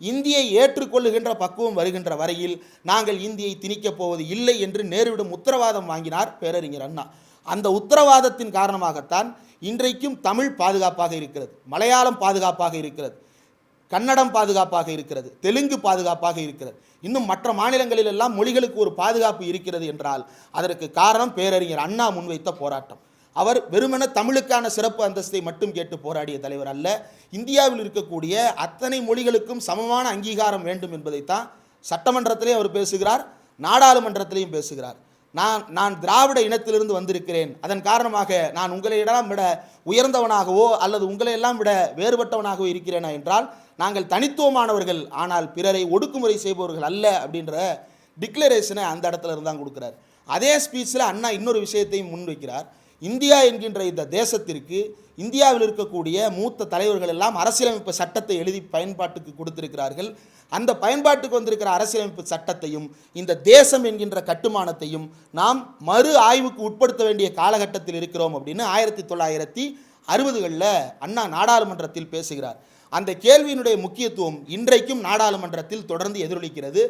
இந்தியை ஏற்றுக்கொள்ளுகின்ற பக்குவம் வருகின்ற வரையில் நாங்கள் இந்தியை திணிக்கப் போவது இல்லை என்று நேருவிடம் உத்தரவாதம் வாங்கினார் பேரறிஞர் அண்ணா. அந்த உத்தரவாதத்தின் காரணமாகத்தான் இன்றைக்கும் தமிழ் பாதுகாப்பாக இருக்கிறது, மலையாளம் பாதுகாப்பாக இருக்கிறது, கன்னடம் பாதுகாப்பாக இருக்கிறது, தெலுங்கு பாதுகாப்பாக இருக்கிறது. இன்னும் மற்ற மாநிலங்களில் எல்லாம் மொழிகளுக்கு ஒரு பாதுகாப்பு இருக்கிறது என்றால் அதற்கு காரணம் பேரறிஞர் அண்ணா முன்வைத்த போராட்டம். அவர் வெறுமன தமிழுக்கான சிறப்பு அந்தஸ்தை மட்டும் கேட்டு போராடிய தலைவர் அல்ல. இந்தியாவில் இருக்கக்கூடிய அத்தனை மொழிகளுக்கும் சமமான அங்கீகாரம் வேண்டும் என்பதைத்தான் சட்டமன்றத்திலே அவர் பேசுகிறார், நாடாளுமன்றத்திலையும் பேசுகிறார். நான் திராவிட இனத்திலிருந்து வந்திருக்கிறேன், அதன் காரணமாக நான் உங்களையெல்லாம் விட உயர்ந்தவனாகவோ அல்லது உங்களையெல்லாம் விட வேறுபட்டவனாகவோ இருக்கிறேனா என்றால் நாங்கள் தனித்துவமானவர்கள், ஆனால் பிறரை ஒடுக்குமுறை செய்பவர்கள் அல்ல அப்படின்ற டிக்ளரேஷனை அந்த இடத்துல இருந்தான் கொடுக்குறார். அதே ஸ்பீச்சில் அண்ணா இன்னொரு விஷயத்தையும் முன்வைக்கிறார். இந்தியா என்கின்ற இந்த தேசத்திற்கு இந்தியாவில் இருக்கக்கூடிய மூத்த தலைவர்கள் எல்லாம் அரசியலமைப்பு சட்டத்தை எழுதி பயன்பாட்டுக்கு கொடுத்திருக்கிறார்கள். அந்த பயன்பாட்டுக்கு வந்திருக்கிற அரசியலமைப்பு சட்டத்தையும் இந்த தேசம் என்கின்ற கட்டுமானத்தையும் நாம் மறு ஆய்வுக்கு உட்படுத்த வேண்டிய காலகட்டத்தில் இருக்கிறோம் அப்படின்னு 1960களில் அண்ணா நாடாளுமன்றத்தில் பேசுகிறார். அந்த கேள்வியினுடைய முக்கியத்துவம் இன்றைக்கும் நாடாளுமன்றத்தில் தொடர்ந்து எதிரொலிக்கிறது.